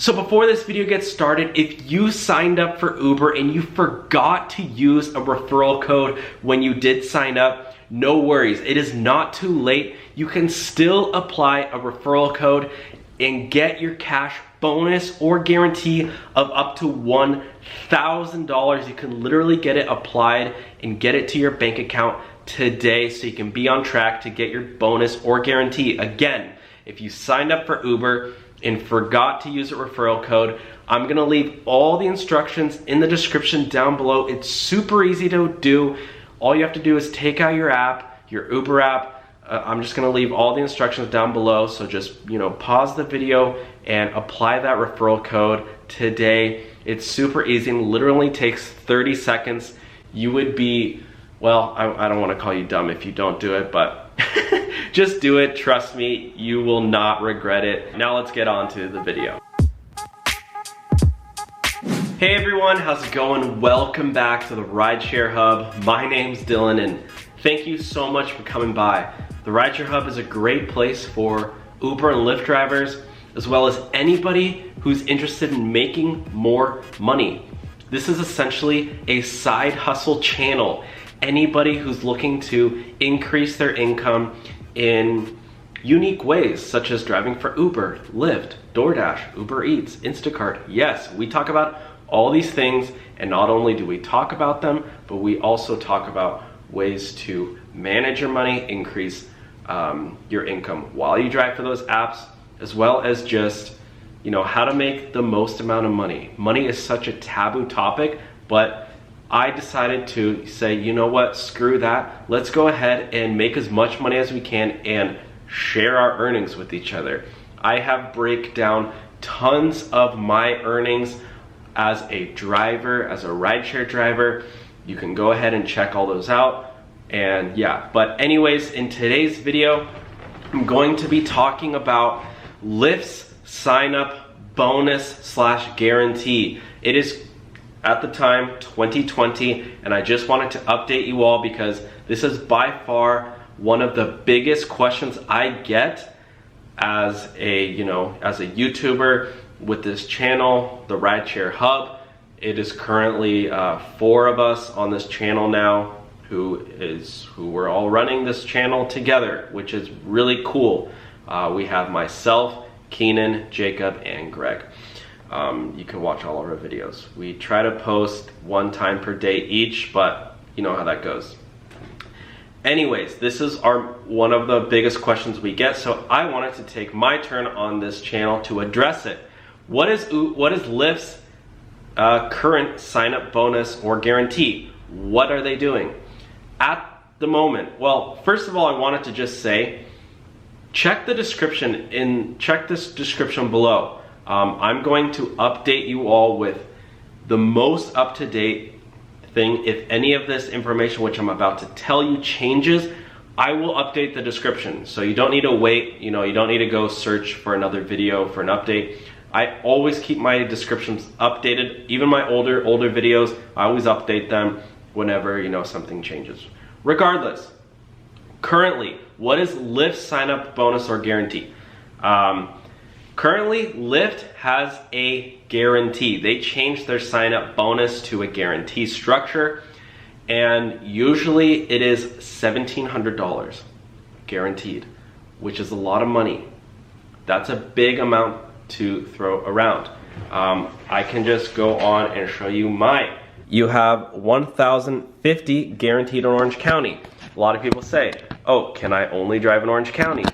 So before this video gets started, if you signed up for Uber and you forgot to use a referral code when you did sign up, no worries. It is not too late. You can still apply a referral code and get your cash bonus or guarantee of up to $1,000. You can literally get it applied and get it to your bank account today so you can be on track to get your bonus or guarantee. Again, if you signed up for Uber and forgot to use a referral code, I'm gonna leave all the instructions in the description down below. It's super easy to do. All you have to do is take out your app, your Uber app. I'm just gonna leave all the instructions down below, so just pause the video and apply that referral code today. It's super easy and literally takes 30 seconds. You would be, well, I don't wanna call you dumb if you don't do it, but just do it, trust me, you will not regret it. Now let's get on to the video. Hey everyone, how's it going? Welcome back to the Rideshare Hub. My name's Dylan and thank you so much for coming by. The Rideshare Hub is a great place for Uber and Lyft drivers, as well as anybody who's interested in making more money. This is essentially a side hustle channel. Anybody who's looking to increase their income in unique ways, such as driving for Uber, Lyft, DoorDash, Uber Eats, Instacart. Yes, we talk about all these things, and not only do we talk about them, but we also talk about ways to manage your money, increase your income while you drive for those apps, as well as just how to make the most amount of money. Money is such a taboo topic, but I decided to say, you know what, screw that. Let's go ahead and make as much money as we can and share our earnings with each other. I have break down tons of my earnings as a driver, as a rideshare driver. You can go ahead and check all those out. And yeah, but anyways, in today's video, I'm going to be talking about Lyft's sign up bonus / guarantee. It is at the time 2020, and I just wanted to update you all because this is by far one of the biggest questions I get as a YouTuber with this channel, the Rideshare Hub. It is currently 4 of us on this channel now who we're all running this channel together, which is really cool. We have myself, Keenan, Jacob, and Greg. You can watch all of our videos. We try to post 1 time per day each, but you know how that goes. Anyways, this is one of the biggest questions we get, so I wanted to take my turn on this channel to address it. What is Lyft's current sign-up bonus or guarantee? What are they doing at the moment? Well, first of all, I wanted to just say, check this description below. I'm going to update you all with the most up-to-date thing. If any of this information which I'm about to tell you changes, I will update the description. So you don't need to wait, you don't need to go search for another video for an update. I always keep my descriptions updated. Even my older videos, I always update them whenever something changes. Regardless, currently, what is Lyft's sign-up bonus or guarantee? Currently, Lyft has a guarantee. They changed their sign-up bonus to a guarantee structure, and usually it is $1,700 guaranteed, which is a lot of money. That's a big amount to throw around. I can just go on and show you mine. You have $1,050 guaranteed in Orange County. A lot of people say, oh, can I only drive in Orange County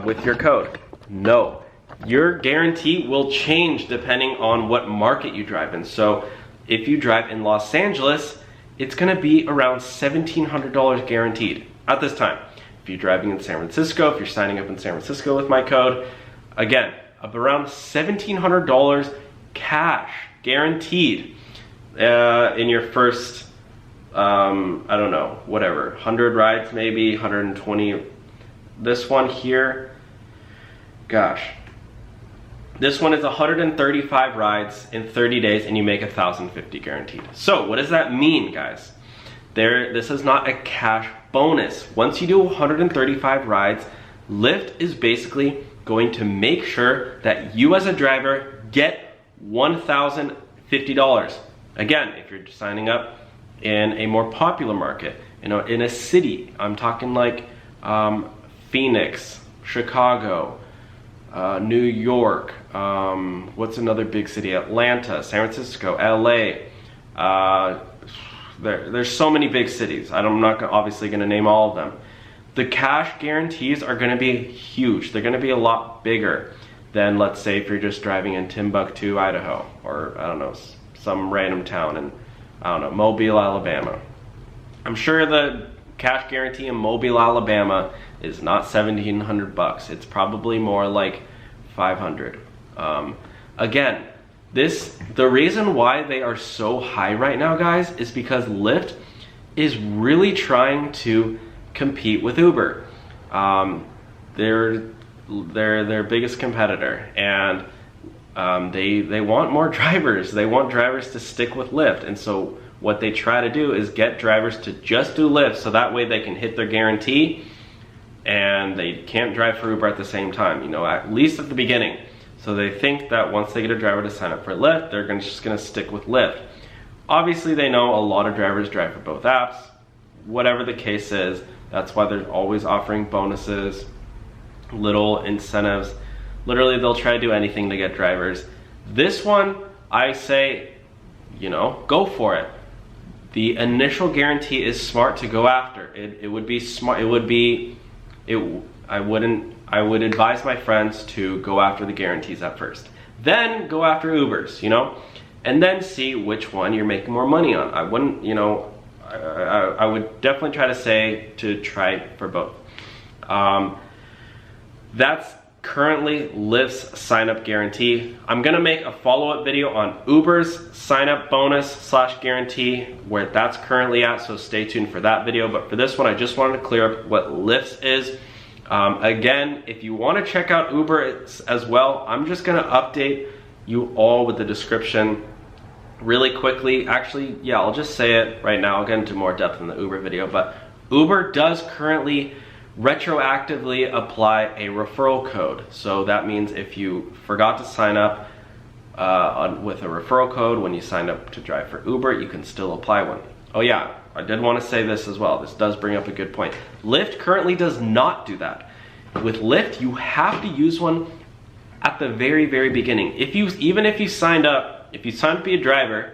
with your code? No. Your guarantee will change depending on what market you drive in. So if you drive in Los Angeles, it's gonna be around $1,700 guaranteed at this time. If you're driving in San Francisco, if you're signing up in San Francisco with my code, again, around $1,700 cash guaranteed in your first, I don't know, whatever, 100 rides maybe, 120. This one here, gosh, this one is 135 rides in 30 days and you make $1,050 guaranteed. So what does that mean, guys? This is not a cash bonus. Once you do 135 rides, Lyft is basically going to make sure that you as a driver get $1,050. Again, if you're signing up in a more popular market, you know, in a city, I'm talking like Phoenix, Chicago, New York, what's another big city? Atlanta, San Francisco, LA. There's so many big cities. I'm not obviously going to name all of them. The cash guarantees are going to be huge. They're going to be a lot bigger than, let's say, if you're just driving in Timbuktu, Idaho, or I don't know, some random town in, I don't know, Mobile, Alabama. I'm sure the cash guarantee in Mobile, Alabama is not $1,700. It's probably more like $500. Again, the reason why they are so high right now, guys, is because Lyft is really trying to compete with Uber. They're their biggest competitor, and they want more drivers. They want drivers to stick with Lyft, and so what they try to do is get drivers to just do Lyft, so that way they can hit their guarantee and they can't drive for Uber at the same time, you know, at least at the beginning. So they think that once they get a driver to sign up for Lyft, they're just gonna stick with Lyft. Obviously, they know a lot of drivers drive for both apps. Whatever the case is, that's why they're always offering bonuses, little incentives. Literally, they'll try to do anything to get drivers. This one, I say, you know, go for it. The initial guarantee is smart to go after. It would be smart. I would advise my friends to go after the guarantees at first. Then go after Ubers, you know, and then see which one you're making more money on. I wouldn't, you know, I would definitely try to say to try for both. That's currently Lyft's sign up guarantee. I'm gonna make a follow-up video on Uber's sign up bonus / guarantee, where that's currently at, so stay tuned for that video. But for this one, I just wanted to clear up what Lyft's is. Again, if you want to check out Uber as well, I'm just gonna update you all with the description really quickly. Actually, yeah, I'll just say it right now. I'll get into more depth in the Uber video, but Uber does currently retroactively apply a referral code. So that means if you forgot to sign up with a referral code when you signed up to drive for Uber, you can still apply one. Oh yeah, I did want to say this as well. This does bring up a good point. Lyft currently does not do that. With Lyft, you have to use one at the very, very beginning. Even if you signed up to be a driver,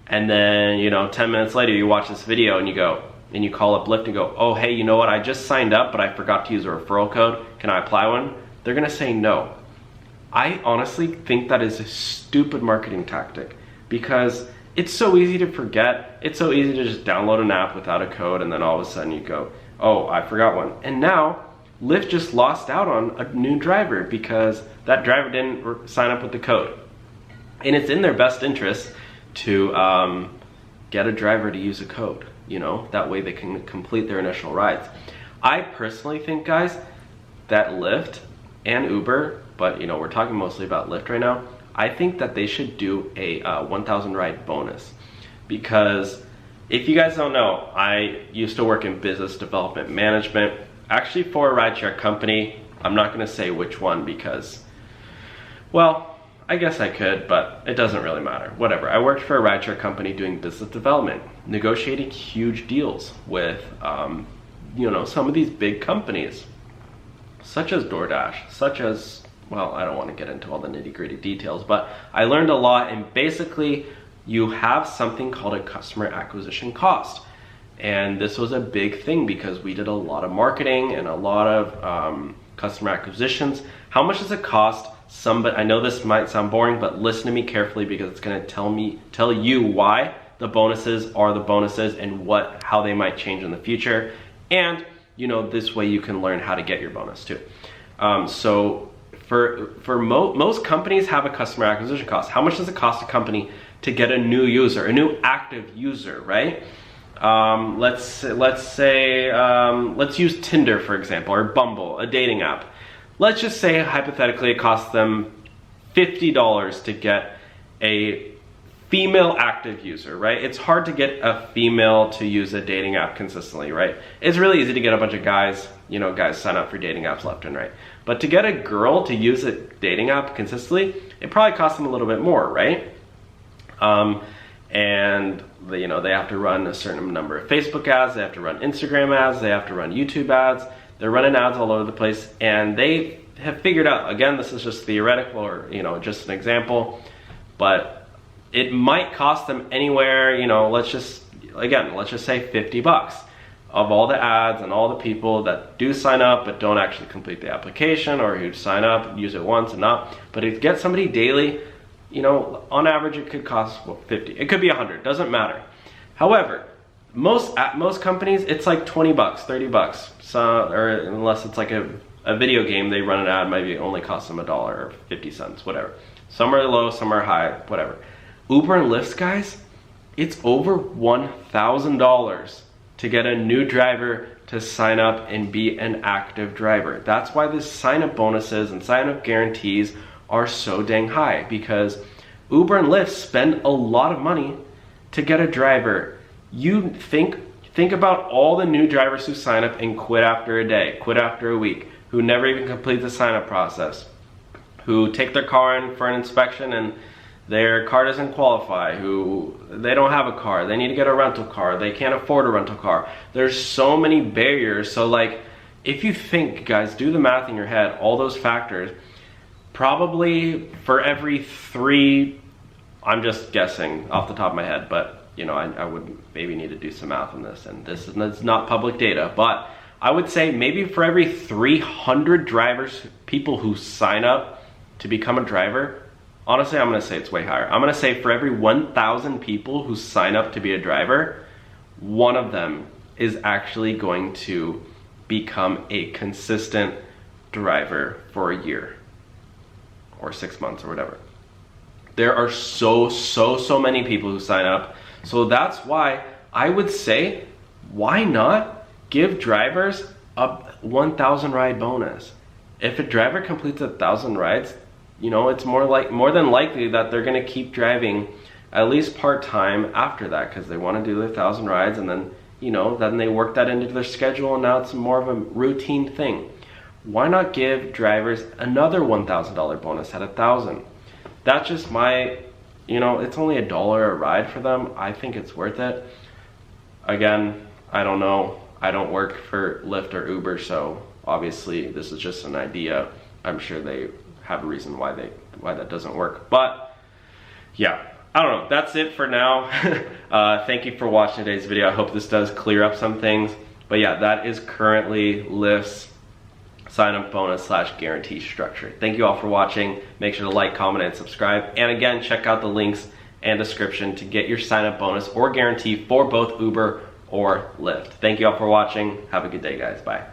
and then, you know, 10 minutes later you watch this video and you go, and you call up Lyft and go, oh, hey, you know what? I just signed up, but I forgot to use a referral code. Can I apply one? They're gonna say no. I honestly think that is a stupid marketing tactic, because it's so easy to forget. It's so easy to just download an app without a code, and then all of a sudden you go, oh, I forgot one. And now Lyft just lost out on a new driver because that driver didn't sign up with the code. And it's in their best interest to get a driver to use a code, you know, that way they can complete their initial rides. I personally think, guys, that Lyft and Uber, but you know, we're talking mostly about Lyft right now, I think that they should do a 1,000 ride bonus, because if you guys don't know, I used to work in business development management, actually for a rideshare company. I'm not gonna say which one because, well, I guess I could, but it doesn't really matter. Whatever. I worked for a rideshare company doing business development, negotiating huge deals with, you know, some of these big companies, such as DoorDash, such as, well, I don't want to get into all the nitty-gritty details, but I learned a lot. And basically, you have something called a customer acquisition cost. And this was a big thing because we did a lot of marketing and a lot of customer acquisitions. How much does it cost? I know this might sound boring, but listen to me carefully, because it's going to tell you why the bonuses are the bonuses and how they might change in the future. And, you know, this way you can learn how to get your bonus too. So most companies have a customer acquisition cost. How much does it cost a company to get a new user, a new active user, right? Let's use Tinder, for example, or Bumble, a dating app. Let's just say hypothetically it costs them $50 to get a female active user, right? It's hard to get a female to use a dating app consistently, right? It's really easy to get a bunch of guys, you know, guys sign up for dating apps left and right. But to get a girl to use a dating app consistently, it probably costs them a little bit more, right? And they, you know, they have to run a certain number of Facebook ads, they have to run Instagram ads, they have to run YouTube ads. They're running ads all over the place, and they have figured out, again, this is just theoretical or, you know, just an example, but it might cost them anywhere, you know, let's just say 50 bucks of all the ads and all the people that do sign up but don't actually complete the application, or who sign up, use it once and not. But to get somebody daily, you know, on average it could cost, well, 50. It could be 100, doesn't matter. However, most companies, it's like 20 bucks, 30 bucks. So, or unless it's like a video game, they run an ad, maybe it only costs them $1 or 50 cents, whatever. Some are low, some are high, whatever. Uber and Lyft, guys, it's over $1,000 to get a new driver to sign up and be an active driver. That's why the sign up bonuses and sign up guarantees are so dang high, because Uber and Lyft spend a lot of money to get a driver. You think about all the new drivers who sign up and quit after a day, quit after a week, who never even complete the sign up process, who take their car in for an inspection and their car doesn't qualify, who they don't have a car, they need to get a rental car, they can't afford a rental car. There's so many barriers. So like, if you think, guys, do the math in your head, all those factors, probably for every 3, I'm just guessing off the top of my head, but you know, I would maybe need to do some math on this, and this is not public data, but I would say maybe for every 300 drivers, people who sign up to become a driver, honestly, I'm gonna say it's way higher. I'm gonna say for every 1,000 people who sign up to be a driver, one of them is actually going to become a consistent driver for a year or 6 months or whatever. There are so many people who sign up. So that's why I would say, why not give drivers a 1,000 ride bonus? If a driver completes 1,000 rides, you know, it's more than likely that they're gonna keep driving at least part-time after that, because they wanna do their 1,000 rides, and then, you know, then they work that into their schedule, and now it's more of a routine thing. Why not give drivers another $1,000 bonus at 1,000? That's just my, you know, it's only $1 a ride for them. I think it's worth it. Again, I don't know. I don't work for Lyft or Uber, so obviously this is just an idea. I'm sure they have a reason why that doesn't work. But yeah, I don't know. That's it for now. Thank you for watching today's video. I hope this does clear up some things. But yeah, that is currently Lyft's sign up bonus / guarantee structure. Thank you all for watching. Make sure to like, comment, and subscribe. And again, check out the links and description to get your sign up bonus or guarantee for both Uber or Lyft. Thank you all for watching. Have a good day, guys. Bye.